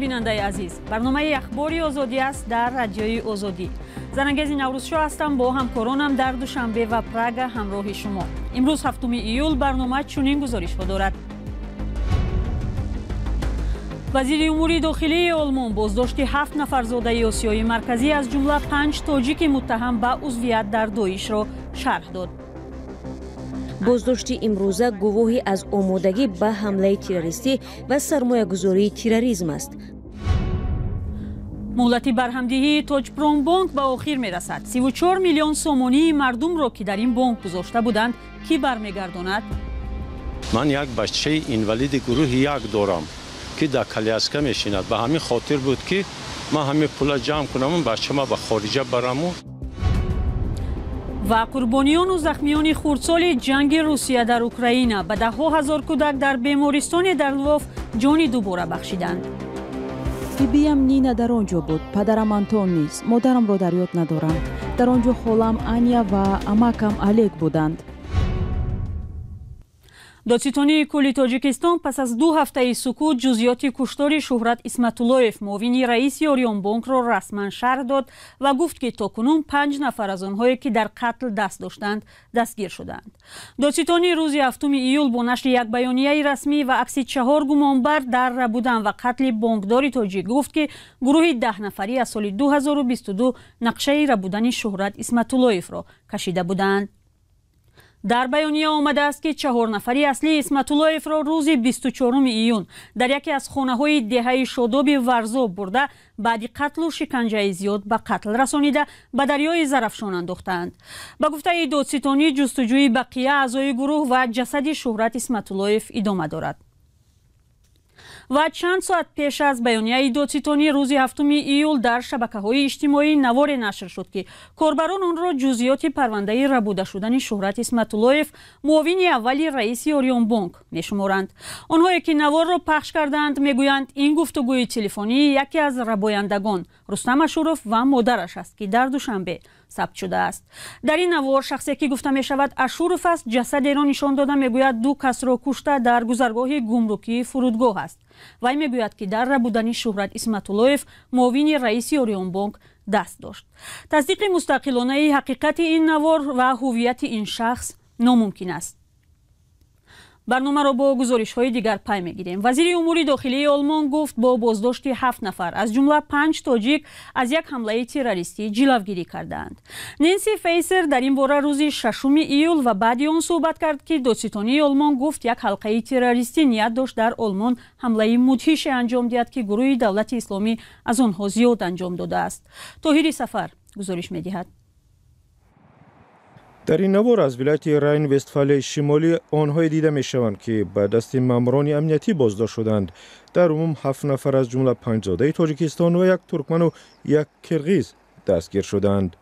بیننده عزیز، برنامه اخباری آزادی است در رادیوی آزادی. زنانگیز نوروزشو هستم، با همکارانم در دوشنبه و پراگ همراه شما. امروز 7 ایول برنامه چنین گزارش دارد. وزیر امور داخلی آلمان بازداشت 7 نفر زاده آسیای مرکزی از جمله 5 تاجیک متهم به عضویت در داعش را شرح داد. بازداشت امروزه گواهی از آمادگی به حمله تروریستی و سرمایه‌گذاری تروریسم است. مهلت برهمدهی تاجپروم بانک به آخر میرسد. 34 میلیون سومانی مردم را که در این بانک گذاشته بودند کی برمیگرداند؟ من یک بچه اینوالید گروه یک دارم که در کالیاسکا میشیند. به همین خاطر بود که من همه پول جمع کنم بچه ما به خارجه برم. و قربانیان و زخمیان خردسال جنگ روسیه در اوکراین به ده‌ها هزار کودک در بیمارستان در لوف جان دوباره بخشیدند. بیبیم نینا در آنجا بود، پدرم آنتون نیست، مادرم را در یاد ندارم. در آنجا خالم آنیا و اماکم الک بودند. دادستانی کل تاجیکستان پس از 2 هفته سکوت جزئیات کشتار شهرت اسمت‌الله‌یف معاون رئیس اوریون بانک را رسما شرح داد و گفت که تاکنون 5 نفر از آنهایی که در قتل دست داشتند دستگیر شدند. دادستانی روز 7 ایول با نشر یک بیانیه رسمی و عکس 4 گمانبر در بودن و قتل بانکدار تاجیک گفت که گروه 10 نفری از سال 2022 نقشه ربودن شهرت اسمت‌الله‌یف را کشیده بودند. در بیانیه آمده است که 4 نفری اصلی اسمت‌الله‌یف را روز 24 ایون در یکی از خانه‌های دهه شاداب ورزا برده بعد قتل و شکنجه زیاد به قتل رسانیده به دریای زرافشان انداختند. به گفته دادستانی جستجوی بقیه اعضای گروه و جسد شهرت اسمت‌الله‌یف ادامه دارد. و چند ساعت پیش از بیانیه دادستانی روز 7 ایول در شبکه‌های اجتماعی نوار نشر شد که کاربران آن را جزئیات پرونده ربوده شدن شهرت اسمت‌الله‌یف معاون اول رئیس اوریون بانک می‌شمارند. آنهایی که نوار را پخش کردند میگویند این گفتگوی تلفنی یکی از ربایندگان رستم اشورف و مادرش است که در دوشنبه ثبت شده است. در این نوار شخصی که گفته می شود اشورف است جسد را نشان داده میگوید 2 کس را کشته در گذرگاه گمرکی فرودگاه است. وی میگوید که در ربودن شهرت اسمت‌الله‌یف معاون رئیس اوریون بانک دست داشت. تصدیق مستقلانه حقیقت این نوار و هویت این شخص ناممکن است. برنامه را با گزارش‌های دیگر پی می‌گیریم. وزیر امور داخلی آلمان گفت با بازداشت 7 نفر از جمله 5 تاجیک از یک حمله تروریستی جلوگیری کردند. نانسی فیسر در این باره روز 6 ایول و بعد آن صحبت کرد که دادستانی آلمان گفت یک حلقه تروریستی نیت داشت در آلمان حمله مدهش انجام دهد که گروه دولت اسلامی از آنها زیاد انجام داده است. طاهر سفر گزارش می‌دهد. در این نوار از ولایت راین وستفاله شمالی آنهای دیده می شوند که به دست ماموران امنیتی بازداشت شدند. در عموم 7 نفر از جمله 5 زاده تاجیکستان و 1 ترکمن و 1 کرغیز دستگیر شدند.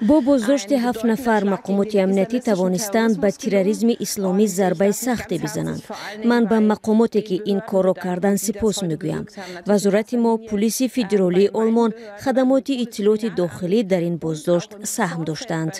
با بازداشت 7 نفر مقامات امنیتی توانستند به تروریسم اسلامی ضربه سختی بزنند. من به مقاماتی که این کار را کردند سپاس میگویم. وزارت ما، پلیس فدرالی آلمان، خدمات اطلاعات داخلی در این بازداشت سهم داشتند.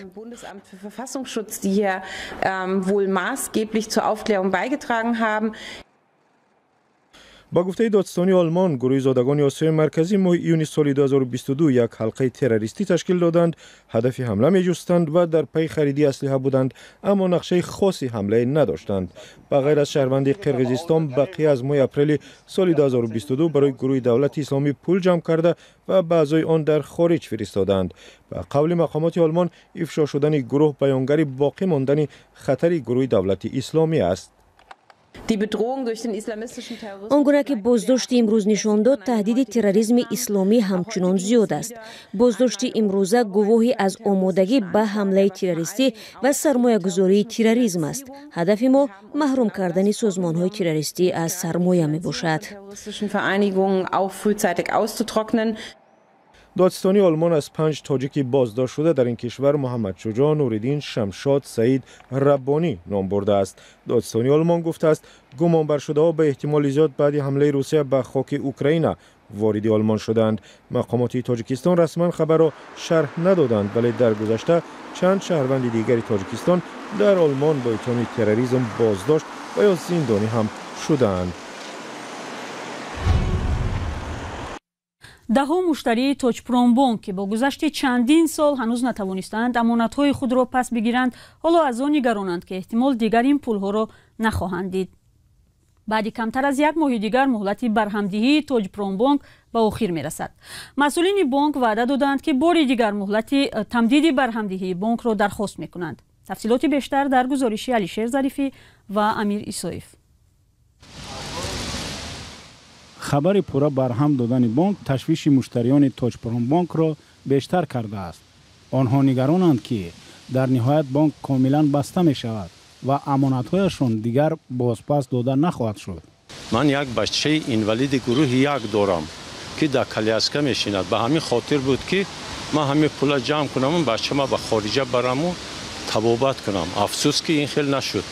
با گفته دادستانی آلمان، گروه زادگان آسیای مرکزی ماه ایون سال 2022 یک حلقه تروریستی تشکیل دادند، هدف حمله می جستند و در پی خریدی اسلحه بودند، اما نقشه خاصی حمله نداشتند. به غیر از شهروندی قرقیزستان، بقیه از ماه اپریل سال 2022 برای گروه دولت اسلامی پول جمع کرده و بعضای آن در خارج فرستادند. به قول مقامات آلمان، افشا شدن گروه بیانگر باقی ماندن خطر گروه دولت اسلامی است. آنگونه که بازداشت امروز نشان داد، تهدید تروریسم اسلامی همچنان زیاد است. بازداشت امروزه گواهی از آمادگی به حمله تروریستی و سرمایه‌گذاری تروریسم است. هدف ما محروم کردن سازمان‌های تروریستی از سرمایه میباشد. دادستانی آلمان از 5 تاجیک بازداشت شده در این کشور محمد شجاع، نوریدین، شمشاد، سعید، ربانی نام برده است. دادستانی آلمان گفته است گمانبر شده ها به احتمال زیاد بعد حمله روسیه به خاک اوکراین وارد آلمان شدند. مقامات تاجیکستان رسما خبر را شرح ندادند، ولی در گذشته چند شهروند دیگر تاجیکستان در آلمان با اتهام تروریسم بازداشت و یا زندانی هم شدند. даҳо муштарии Tojpronbank ки бо гузашти чандин сол ҳанӯз натавонистанд амонатҳои худро пас бигиранд, ҳоло аз он нигаронанд ки эҳтимол дигар ин пулҳоро нахоҳанд дид. баъди камтар аз як моҳи дигар муҳлати барҳамдиҳии Tojpronbank ба охир мерасад. масъулини бонк ваъда доданд ки бори дигар муҳлати тамдиди барҳамдиҳии бонкро дархост мекунанд. тафсилоти бештар дар гузориши Алишер Зарифӣ ва Амир Исоев. хабари пурра барҳам додани бонк ташвиши муштариёни Tojpronbankро бештар кардааст. онҳо нигаронанд ки дар ниҳоят бонк комилан баста мешавад ва амонатҳояшон дигар бозпас дода нахоҳад шуд. ман як бачаи инвалиди гурӯҳи як дорам ки дар коляска мешинад. ба ҳамин хотир буд ки ман ҳамин пула ҷамъ кунаму бачама ба хориҷа бараму табобат кунам. афсӯс ки ин хел нашуд.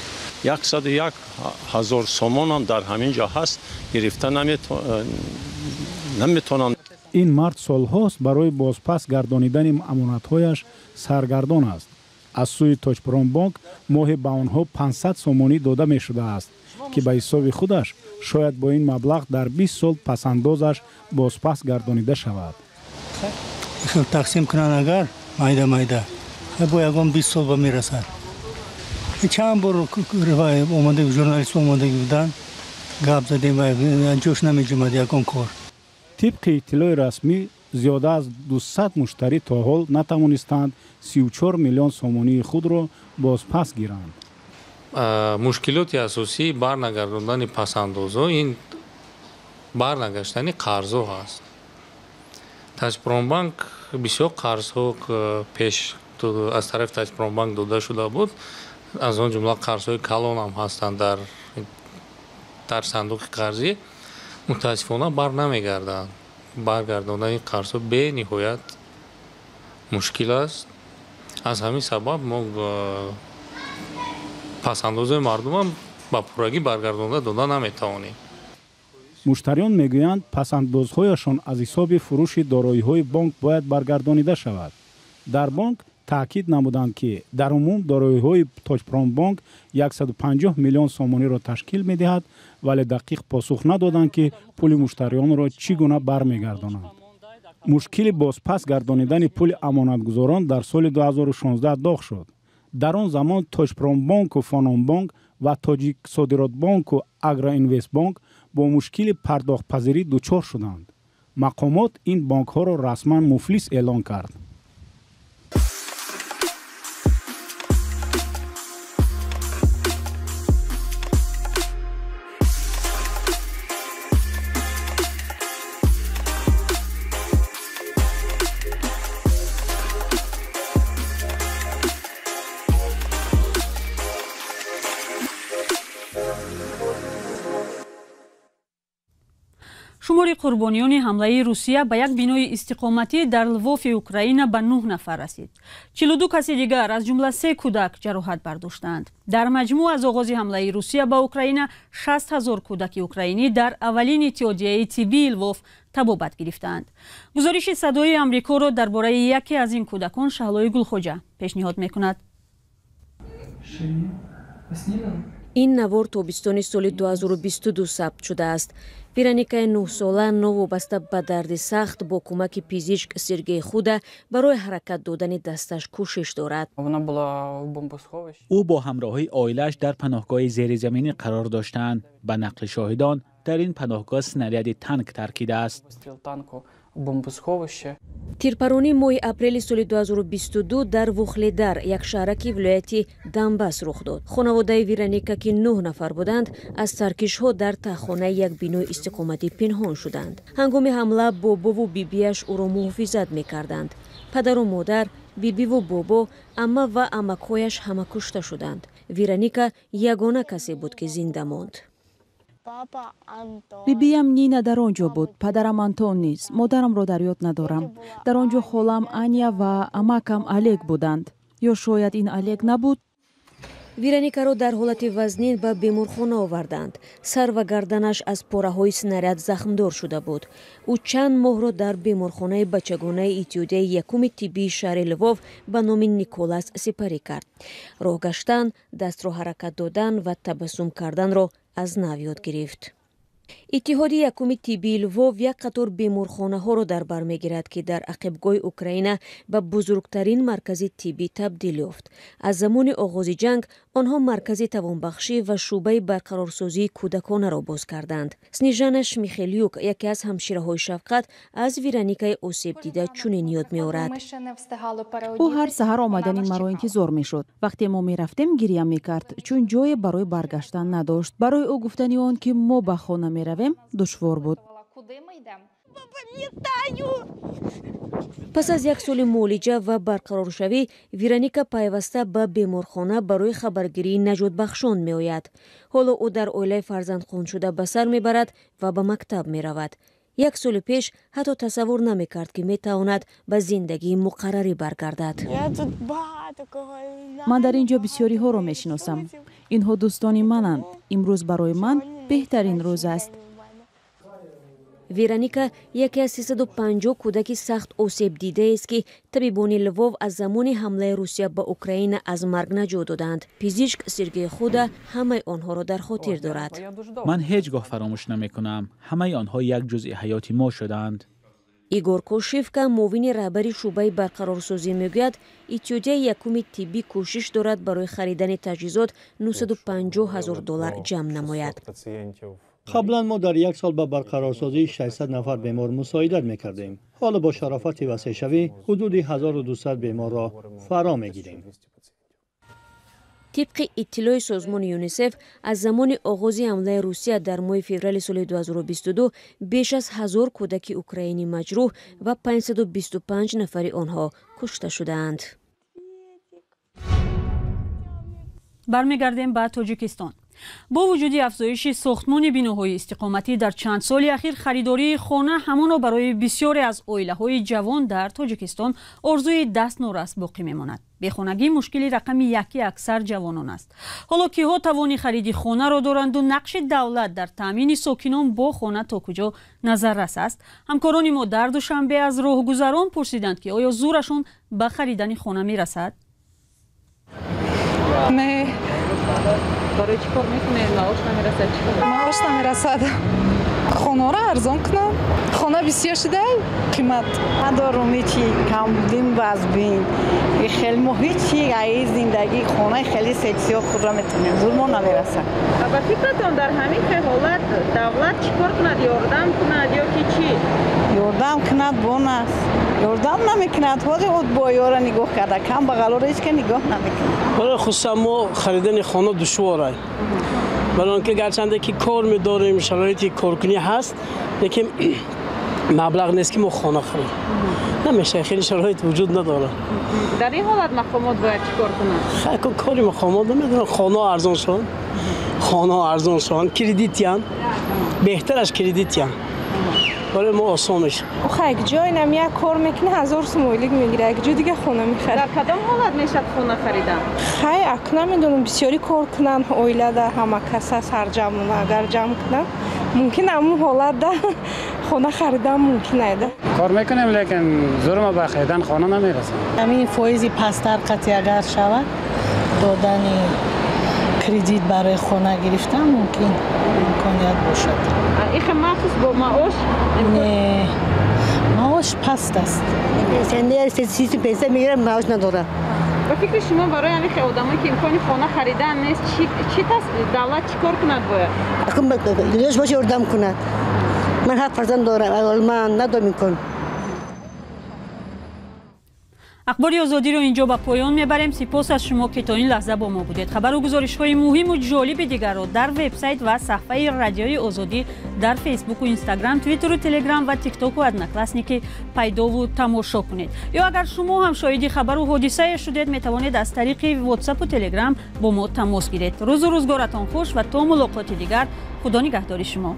101,000 сомонам дар ҳамин ҷо ҳаст, гирифта наметонам. ин мард солҳост барои бозпас гардонидани амонатҳояш саргардон аст. аз сӯи Tojpronbank моҳе ба онҳо 500 сомонӣ дода мешудааст ки ба ҳисоби худаш шояд бо ин маблағ дар 20 сол пасандозаш бозпас гардонида шавад. тақсим кунанд агар майда бо ягон 20 сол ба мерасад. чанд бор омадаги журналист омадаги будан гап задем ва ҷош намеҷомад ягон кор. тибқи иттилои расмӣ зиёда аз 200 муштарӣ то ҳол натавонистанд 34 миллион сомонии худро бозпас гиранд. мушкилоти асосии барнагардондани пасандозҳо ин барнагаштани қарзҳо ҳаст. Tojpronbank бисёр қарзҳо пеш аз тарафи Tojpronbank дода шуда буд. аз он ҷумла қарзҳои калон ҳам ҳастанд дар сандуқи қарзӣ. мутаассифона бар намегарданд. баргардондани қарзҳо бениҳоят мушкил аст. аз ҳамин сабаб мо пасандозҳои мардумам ба пуррагӣ баргардонда дода наметавонем. муштариён мегӯянд пасандозҳояшон аз ҳисоби фурӯши дороиҳои бонк бояд баргардонида шавад. дар бонк таъкид намуданд ки дар умум дороиҳои Tojpronbank 150 миллион сомониро ташкил медиҳад, вале дақиқ посух надоданд ки пули муштариёнро чӣ гуна бармегардонанд. мушкили бозпас гардонидани пули амонатгузорон дар соли 2016 доғ шуд. дар он замон Tojpronbanku Fononbank ва Tojik Sodirodbanku Agroinvestbank бо мушкили пардохтпазирӣ дучор шуданд. мақомот ин бонкҳоро расман муфлис эълон кард. шумори қурбониёни ҳамлаи Русия ба як бинои истиқоматӣ дар Лвови Украина ба 9 нафар расид. 42 каси дигар аз ҷумла 3 кӯдак ҷароҳат бардоштанд. дар маҷмӯъ аз оғози ҳамлаи Русия ба Украина 60,000 кӯдаки украинӣ дар аввалин иттиҳодияи тиббии Лвов табобат гирифтанд. гузориши Садои Амрикоро дар бораи яке аз ин кӯдакон Шаҳлои Гулхоҷа пешниҳод мекунад. ин навор тобистони соли 2022 сабт шудааст. Вероникаи 9сола новобаста ба дарди сахт бо кӯмаки пизичк Сергей Худа барои ҳаракат додани дасташ кӯшиш дорад. ӯ бо ҳамроҳии оилааш дар паноҳгоҳи зеризаминӣ қарор доштанд. ба нақли шоҳидон дар ин паноҳгоҳ снаряди танк таркидааст. тирпаронӣ моҳи апрели соли 2022 дар Вухледар, як шаҳраки вилояти Донбасс рух дод. хонаводаи Вероника ки 9 нафар буданд, аз таркишҳо дар таххонаи як бинои истиқоматӣ пинҳон шуданд. ҳангоми ҳамла бобову бибияш ӯро муҳофизат мекарданд. падару модар, бибиву бобо, амма ва амакҳояш ҳама кушта шуданд. Вероника ягона касе буд ки зинда монд. бибиям Нина дар он ҷо буд, падарам Антон низ, модарамро дар ёд надорам. дар он ҷо холам Аня ва амакам Олег буданд. ё шояд ин Олег набуд? Вероникаро дар ҳолати вазнин ба беморхона оварданд. Сар ва гарданаш аз пораҳои снаряд захмдор шуда буд. ӯ чанд моҳро дар беморхонаи бачагонаи иттиҳодияи якуми тиббии шаҳри Лвов ба номи Николас сипарӣ кард. роҳ гаштан, дастро ҳаракат додан ва табассум карданро аз нав ёд гирифт. иттиҳоди якуми тиббии лвов як қатор беморхонаҳоро дар бар мегирад ки дар ақибгоҳи Украина ба бузургтарин маркази тиббӣ табдил ёфт. Аз замони оғози ҷанг онҳо маркази тавонбахшӣ ва шӯъбаи барқарорсозии кӯдаконаро боз карданд. Снежана Шмихелюк, яке аз ҳамшираҳои Шафқат, аз Вероникаи осебдида чунин ёд меорад. ӯ ҳар саҳар омадани маро интизор мешуд. вақте мо мерафтем гирья мекард, чун ҷое барои баргаштан надошт. барои ӯ гуфтани он ки мо ба хона меравем душвор буд. пас аз як соли муолиҷа ва барқароршавӣ, Вероника пайваста ба беморхона барои хабаргирии наҷотбахшон меояд. ҳоло ӯ дар оилаи фарзандхоншуда ба сар мебарад ва ба мактаб меравад. як соли пеш ҳатто тасаввур намекард ки метавонад ба зиндагии муқаррарӣ баргардад. ман дар ин ҷо бисёриҳоро мешиносам. инҳо дӯстони мананд. имрӯз барои ман беҳтарин рӯз аст. Вероника яке аз 350 кӯдаки сахт осебдидааст ки табибони Лвов аз замони ҳамлаи Русия ба Украина аз марг наҷот доданд. Пизичк Сергей Худа ҳамаи онҳоро дар хотир дорад. ман ҳеҷ гоҳ фаромӯш намекунам. ҳамаи онҳо як ҷузъи ҳаёти мо шуданд. Игор Кошевка, муовини раҳбари шӯъбаи барқарорсозӣ мегӯяд, иттиҳодияи якуми тиббӣ кӯшиш дорад барои харидани таҷҳизот $950,000 ҷамъ намояд. қаблан мо дар як сол ба барқарорсозии 600 нафар бемор мусоидат мекардем. ҳоло бо шарофати васеъшавӣ ҳудуди 1200 беморро фаро мегирем. тибқи иттилои созмони ЮНИСЕФ, аз замони оғози ҳамлаи Русия дар моҳи феврали соли 2022 беш аз 1000 кӯдаки украинӣ маҷрӯҳ ва 525 нафари онҳо кушта шудаанд. бармегардем ба Тоҷикистон. бо вуҷуди афзоиши сохтмони биноҳои истиқоматӣ дар чанд соли ахир харидории хона ҳамоно барои бисёре аз оилаҳои ҷавон дар Тоҷикистон орзуи дастнорас боқӣ мемонад. бехонагӣ мушкили рақами яки аксар ҷавонон аст. ҳоло киҳо тавони хариди хонаро доранду нақши давлат дар таъмини сокинон бо хона то куҷо назаррас аст? ҳамкорони мо дар душанбе аз роҳгузарон пурсиданд ки оё зурашон ба харидани хона мерасад? برای چی کار میکنه؟ معاش نمیرسد چی کار؟ معاش نمیرسد. خانه را ارزان کنم. خانه بسیار شده قیمت ندارم هیچی کم بودیم باز بین. خیلی ما هیچی ای زندگی خانه خیلی سکسی و خود را میتونیم زور ما نمیرسد. با فکرتون در همین حالت دولت چی کار کند؟ یاردم کند یا کی چی؟ یاردم کند بونس. یاردم نمیکند. خود با یارا نگاه کرده کم بغلور هیچ که نگاه نمیکند. برای خصوصا ما خریدن خانه دشواره. برای که گرچنده که کار می‌داریم شرایطی کارکنی هست لیکن مبلغ نیست که ما خانه خریم. نمیشه خیلی شرایط وجود نداره. در این حالت مقامات باید چیکار کنند؟ خیلی کاری مقامات نمیدونن. خانه ارزان شون. خانه ارزان شون. کردیتیان. بهتر از کردیتیان. برای ما آسان میشه. خب یک جای نمی یک کار میکنه 1000 سومایلیک میگیره یک جای دیگه خونه میخره. در کدام حالت میشه خونه خریدن؟ خیلی اک نمیدونم بسیاری کار کنن اویله ده همه کسا سرجمونه اگر جمع کنن ممکن همون حالت ده خونه خریدن ممکنه ده. کار میکنیم لیکن زور ما به خریدن خانه نمیرسه. همین فایزی پستر قطعی اگر شود دادن کردیت برای خانه گرفتن ممکن امکانیت باشد. این مخصوص با معاش؟ نه معاش پست است. سنده سیسی پیسه میگیرم معاش نداره. با فکر شما برای همین آدمایی که امکان خانه خریدن نیست چی دولت چیکار کند باید؟ لیاش باشه یاردم کند. من 7 فرزند دارم من ندارم میکنم. اخباری آزادی رو اینجا با پایان میبریم. سپاس از شما که تا این لحظه با ما بودید. خبر و گزارش‌های مهم و جالب دیگر رو در وبسایت و صفحه رادیوی آزادی در فیسبوک و اینستاگرام، توییتر و تلگرام و تیک توک و ادناکلاسنیکی پیدا و تماشا کنید. یا اگر شما هم شاهد خبر و حادثه شدید میتوانید از طریق واتساپ و تلگرام با ما تماس گیرید. روز و روزگارتان خوش و تا ملاقات دیگر. خدا نگهدار شما.